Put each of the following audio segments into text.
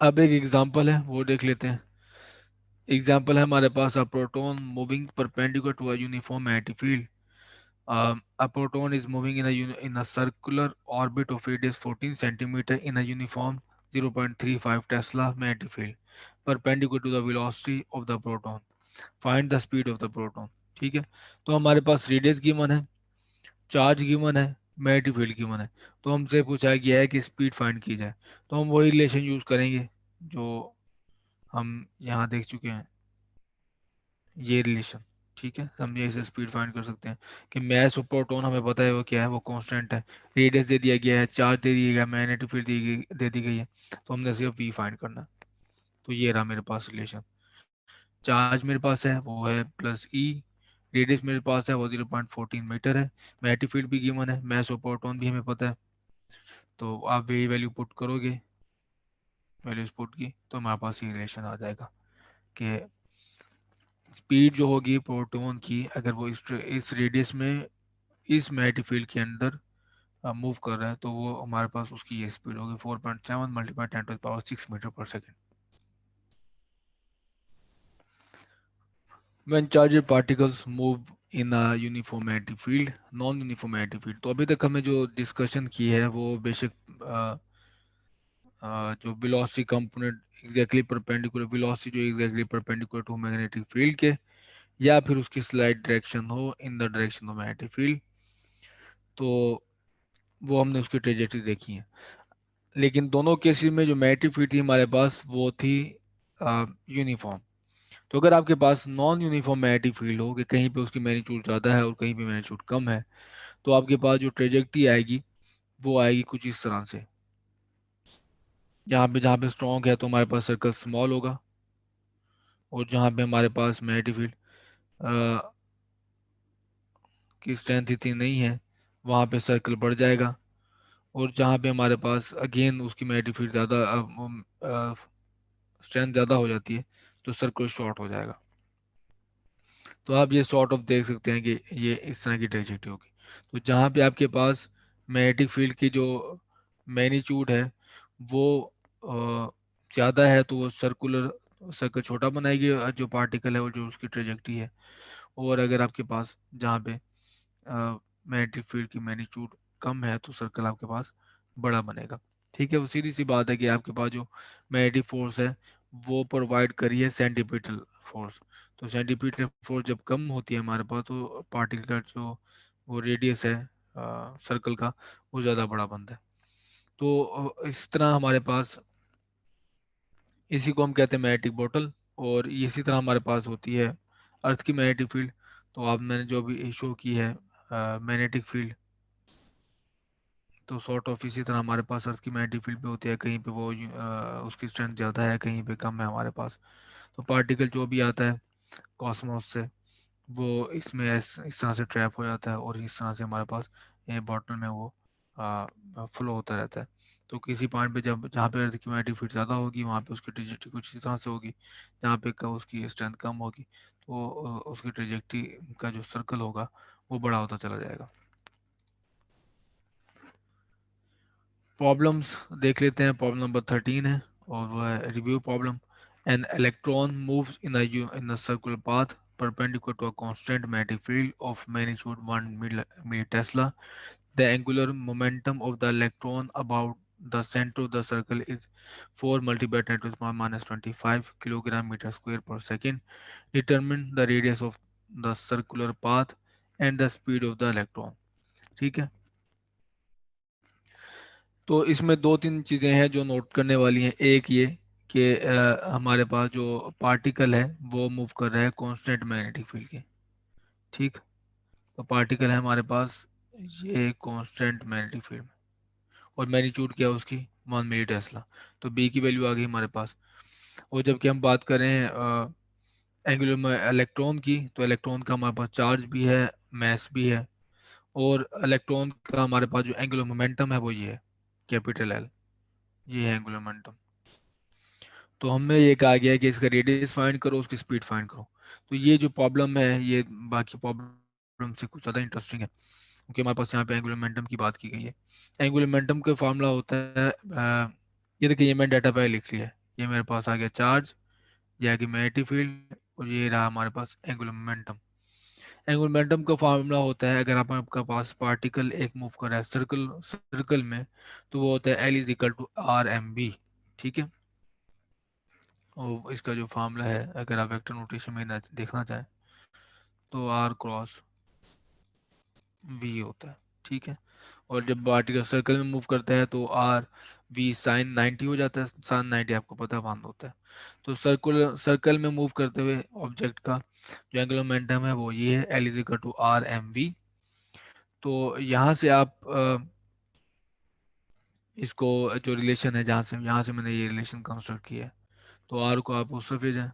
अब एक एग्जांपल है वो देख लेते हैं। एग्जांपल है हमारे पास, a proton moving perpendicular to a uniform magnetic field. A proton is moving in a circular orbit of radius 14 centimeter in a uniform 0.35 Tesla magnetic field perpendicular to the velocity of the proton. Find the speed of the proton. ठीक है। तो हमारे पास radius given है, charge given है, magnetic field given है। तो हमसे पूछा गया है कि स्पीड फाइंड की जाए। तो हम वही रिलेशन यूज करेंगे जो हम यहाँ देख चुके हैं, ये रिलेशन। ठीक है, हम ये इसे स्पीड फाइंड कर सकते हैं कि मैस ऑफ प्रोटॉन हमें पता है वो क्या है, वो कांस्टेंट है। रेडियस दे दिया गया है, चार्ज दे दिया गया, मैग्नेटिक फील्ड दे दी गई है। तो हमने सिर्फ वी फाइंड करना है। तो ये रहा मेरे पास रिलेशन। चार्ज मेरे पास है वो है प्लस ई, रेडियस मेरे पास है वो 0.14 मीटर है, मैग्नेटिक फील्ड भी गिवन है, मैस ऑफ प्रोटॉन भी हमें पता है। तो आप वही वैल्यू पुट करोगे, वैल्यूज पुट की, तो हमारे पास ये रिलेशन आ जाएगा कि स्पीड जो होगी प्रोटॉन की, अगर वो इस रेडियस में इस मैग्नेटिक फील्ड के अंदर मूव कर रहा है, तो वो हमारे पास उसकी ये स्पीड होगी 4.7 मल्टीप्लाई 10⁻6 मीटर पर second. When charged particles move in a uniform magnetic field, non uniform magnetic field, तो अभी तक हमें जो डिस्कशन की है वो बेसिक जो velocity component exactly perpendicular, velocity जो exactly perpendicular to magnetic field के, या फिर उसकी स्लाइड डायरेक्शन हो in the direction of magnetic field, तो वो हमने उसकी ट्रेजेक्टरी देखी है। लेकिन दोनों केसेस में जो मैग्नेटिक फील्ड थी हमारे पास वो थी यूनिफॉर्म। तो अगर आपके पास नॉन यूनिफॉर्म मैग्नेटिक फील्ड हो कि कहीं पे उसकी मैग्नीट्यूड ज़्यादा है और कहीं पे मैग्नीट्यूड कम है, तो आपके पास जो ट्रेजेक्टरी आएगी वो आएगी कुछ इस तरह से। जहाँ पे स्ट्रॉन्ग है तो हमारे पास सर्कल स्मॉल होगा, और जहाँ पे हमारे पास मैग्नेटिक फील्ड की स्ट्रेंथ इतनी नहीं है वहाँ पे सर्कल बढ़ जाएगा। और जहाँ पे हमारे पास अगेन उसकी मैग्नेटिक फील्ड ज़्यादा, स्ट्रेंथ ज़्यादा हो जाती है, तो सर्कल शॉर्ट हो जाएगा। तो आप ये सॉर्ट ऑफ देख सकते हैं कि ये इस तरह की ट्रेजेक्टरी होगी। तो जहाँ पे आपके पास मैग्नेटिक फील्ड की जो मैग्नीट्यूड है वो ज़्यादा है, तो वो सर्कुलर सर्कल छोटा बनाएगी, जो पार्टिकल है वो जो उसकी ट्रेजेक्टरी है। और अगर आपके पास जहाँ पे मैग्नेटिक फील्ड की मैग्नीट्यूड कम है, तो सर्कल आपके पास बड़ा बनेगा। ठीक है, वो सीधी सी बात है कि आपके पास जो मैग्नेटिक फोर्स है वो प्रोवाइड करी है सेंटीपिटल फोर्स। तो सेंटीपिटल फोर्स जब कम होती है हमारे पास, तो पार्टिकल का जो वो रेडियस है सर्कल का, वो ज़्यादा बड़ा बनता है। तो इस तरह हमारे पास, इसी को हम कहते हैं मैग्नेटिक बॉटल। और इसी तरह हमारे पास होती है अर्थ की मैग्नेटिक फील्ड। तो आप मैंने जो भी शो की है मैग्नेटिक फील्ड, तो सॉर्ट ऑफ इसी तरह हमारे पास अर्थ की मैग्नेटिक फील्ड भी होती है, कहीं पे वो उसकी स्ट्रेंथ ज़्यादा है, कहीं पे कम है हमारे पास। तो पार्टिकल जो भी आता है कॉस्मोस से, वो इसमें इस तरह से ट्रैप हो जाता है, और इस तरह से हमारे पास ये बॉटल में वो फ्लो होता रहता है। तो किसी पॉइंट पे जब जहाँ पे अर्थ की मैग्नेटिक फील्ड ज़्यादा होगी वहाँ पे उसकी ट्रेजेक्टरी कुछ इस तरह से होगी, जहाँ पे उसकी स्ट्रेंथ कम होगी, तो उसकी ट्रेजेक्टरी का जो सर्कल होगा वो बड़ा होता चला जाएगा। प्रॉब्लम्स देख लेते हैं। प्रॉब्लम नंबर 13 है, और वो है review problem. An electron moves in a circular path perpendicular to a constant magnetic field of magnitude 1 milli-Tesla. The angular momentum of the electron about the center of the circle is 4 multiplied 10 to the power minus 25 kilogram meter square per second. Determine the radius of the circular path and the speed of the electron. ठीक है। तो इसमें दो तीन चीज़ें हैं जो note करने वाली हैं। एक ये कि हमारे पास जो पार्टिकल है वो मूव कर रहा है कांस्टेंट मैग्नेटिक फील्ड के। ठीक। तो पार्टिकल है हमारे पास ये कांस्टेंट मैग्नेटिक फील्ड में, और मैग्नीट्यूड क्या है उसकी 1 मिली टेस्ला। तो बी की वैल्यू आ गई हमारे पास। और जबकि हम बात कर रहे हैं एंगुलर में इलेक्ट्रॉन की, तो इलेक्ट्रॉन का हमारे पास चार्ज भी है, मैस भी है, और इलेक्ट्रॉन का हमारे पास जो एंगुलर मोमेंटम है वो ये है, कैपिटल एल। ये है एंगुलर मोमेंटम। तो हमें ये कहा गया है कि इसका रेडियस फाइंड करो, उसकी स्पीड फाइंड करो। तो ये जो प्रॉब्लम है ये बाकी प्रॉब्लम से कुछ ज़्यादा इंटरेस्टिंग है, क्योंकि हमारे पास यहाँ पे एंगुलर मोमेंटम की बात की गई है। एंगुलर मोमेंटम का फॉर्मूला होता है ये देखिए, ये मैंने डाटा पे लिख लिया है, ये मेरे पास आ गया चार्ज, ये आ गया मैग्नेटिक फील्ड, और ये रहा हमारे पास एंगुलर मोमेंटम। एंगुलर मोमेंटम का फार्मूला होता है, अगर आप आपका पास पार्टिकल एक मूव कर रहा है सर्कल सर्कल में, तो वो होता है L is equal to R M B. ठीक है, और इसका जो फार्मूला है, अगर आप वेक्टर नोटेशन में देखना चाहें, तो आर क्रॉस वी होता है। ठीक है, और जब पार्टिकल सर्कल में मूव करता है तो आर वी साइन 90 हो जाता है। साइन 90 आपको पता बांध होता है। तो सर्कुलर सर्कल में मूव करते हुए ऑब्जेक्ट का जो एंगुलर मोमेंटम है वो ये है, L is equal to R M V. तो यहाँ से आप इसको जो रिलेशन है, जहाँ से यहाँ से मैंने ये रिलेशन कंस्ट्रक्ट किया है, तो आर को आप उस तरफ ले जाएं,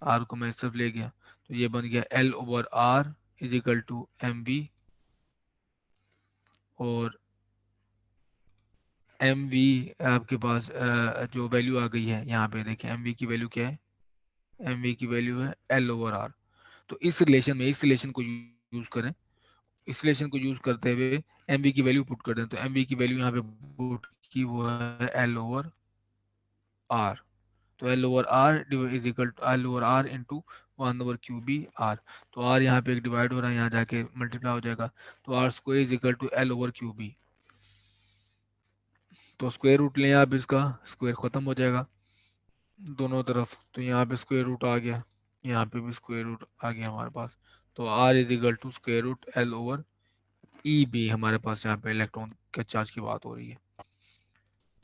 आर को मैं इस तरफ ले गया, तो ये बन गया L over R is equal to M V. और एम वी आपके पास जो वैल्यू आ गई है यहाँ पे देखिए, एम वी की वैल्यू क्या है, एम वी की वैल्यू है एल ओवर आर। तो इस रिलेशन में, इस रिलेशन को यूज करें, इस रिलेशन को यूज करते हुए एम वी की वैल्यू पुट कर दें, तो एम वी की वैल्यू यहाँ पे पुट की वो है एल ओवर आर। तो L over R is equal to L over R into 1/क्यू बी आर। तो आर यहाँ पे एक डिवाइड हो रहा है, यहाँ जाके मल्टीप्लाई हो जाएगा, तो R square is equal to L over Q B. तो स्क्वायर रूट लें आप, इसका स्क्वायर खत्म हो जाएगा दोनों तरफ, तो यहाँ पे स्क्वायर रूट आ गया, यहाँ पे भी स्क्वायर रूट आ गया हमारे पास। तो R is equal to square root L over E B, हमारे पास यहाँ पे इलेक्ट्रॉन के चार्ज की बात हो रही है।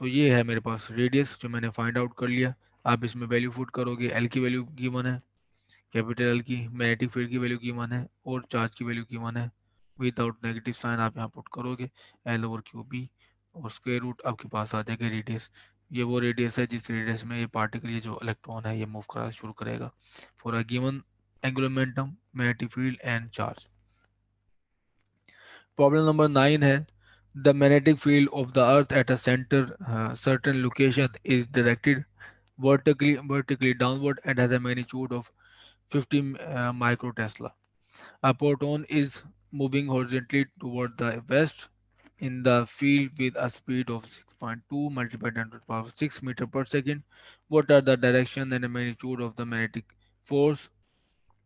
तो ये है मेरे पास रेडियस जो मैंने फाइंड आउट कर लिया। आप इसमें वैल्यू पुट करोगे, एल की वैल्यू गिवन है, कैपिटल एल की, मैग्नेटिक फील्ड की वैल्यू गिवन है, और चार्ज की वैल्यू गिवन है। विदाउट नेगेटिव साइन आप यहाँ पुट करोगे, एल ओवर क्यू बी, और स्क्वायर रूट आपके पास आ जाएगा रेडियस। ये वो रेडियस है जिस रेडियस में ये पार्टिकल, ये जो इलेक्ट्रॉन है, ये मूव करना शुरू करेगा for a given angular momentum, magnetic field and charge. Problem number 9 है, the magnetic field of the earth at a centre certain location is directed vertically downward and has a magnitude of 50 microtesla. A proton is moving horizontally toward the west in the field with a speed of 6.2 multiplied 10 to the power 6 meter per second. What are the direction and the magnitude of the magnetic force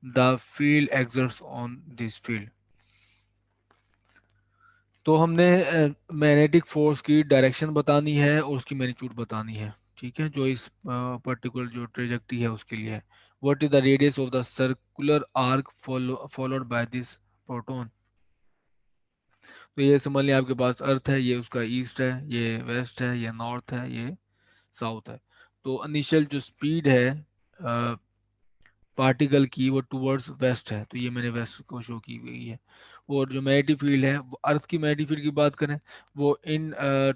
the field exerts on this field? तो हमने magnetic force की direction बतानी है और उसकी magnitude बतानी है। ठीक है, जो इस पर्टिकुलर जो ट्रेजेक्टरी है उसके लिए है। What is the radius of the circular arc followed by this proton. तो ये समझ लिया, आपके पास अर्थ है, ये उसका ईस्ट है, ये वेस्ट है, ये नॉर्थ है, ये साउथ है। तो इनिशियल जो स्पीड है पार्टिकल की वो टूवर्ड्स वेस्ट है, तो ये मैंने वेस्ट को शो की हुई है। और जो मैग्नेटिक फील्ड है, वो अर्थ की मैग्नेटिक फील्ड की बात करें, वो इन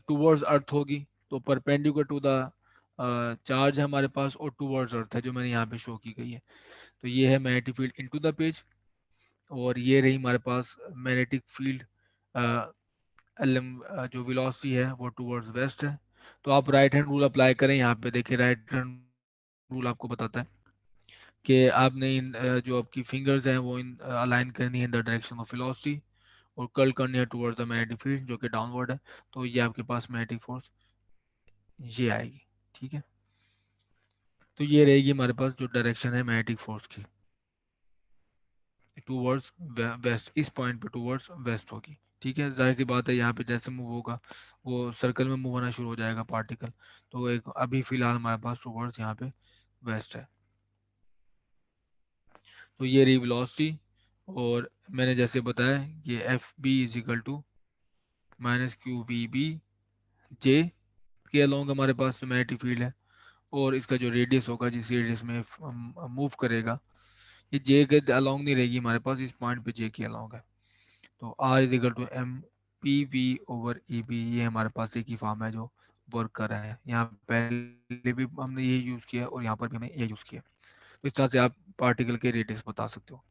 टूवर्ड्स अर्थ होगी, तो परपेंडिकुलर टू द चार्ज है हमारे पास, और टूवर्ड्स अर्थ है जो मैंने यहाँ पे शो की गई है। तो ये है magnetic field into the page, और ये रही हमारे पास मैग्नेटिक फील्ड जो वेलोसिटी है वो टूवर्ड्स वेस्ट है। तो आप राइट हैंड रूल अप्लाई करें, यहाँ पे देखिए राइट हैंड रूल आपको बताता है कि आपने इन जो आपकी फिंगर्स हैं वो इन अलाइन करनी है इन द डायरेक्शन ऑफ वेलोसिटी, और कर्ल करनी है टुवर्ड्स द मैग्नेटिक फील्ड जो कि डाउनवर्ड है। तो ये आपके पास मैग्नेटिक फोर्स ये आएगी। ठीक है, तो ये रहेगी हमारे पास जो डायरेक्शन है मैग्नेटिक फोर्स की, टूवर्ड्स वेस्ट, इस पॉइंट पे टूवर्ड्स वेस्ट होगी। ठीक है, जाहिर सी बात है, यहाँ पे जैसे मूव होगा वो सर्कल में मूव होना शुरू हो जाएगा पार्टिकल। तो एक अभी फिलहाल हमारे पास टूवर्ड्स यहाँ पे वेस्ट है। तो ये रही वेलोसिटी, और मैंने जैसे बताया ये F B is equal to minus Q V B J के अलोंग हमारे पास मैग्नेटिक फील्ड है, और इसका जो रेडियस होगा जिस रेडियस में मूव करेगा, ये जे के अलोंग नहीं रहेगी हमारे पास, इस पॉइंट पे जे के अलोंग है। तो R is equal to M P V over E B, ये हमारे पास एक ही फॉर्म है जो वर्क कर रहा है। यहाँ पहले भी हमने ये यूज़ किया और यहाँ पर भी हमने ये यूज़ किया। तो इस तरह से आप पार्टिकल के रेडियस बता सकते हो।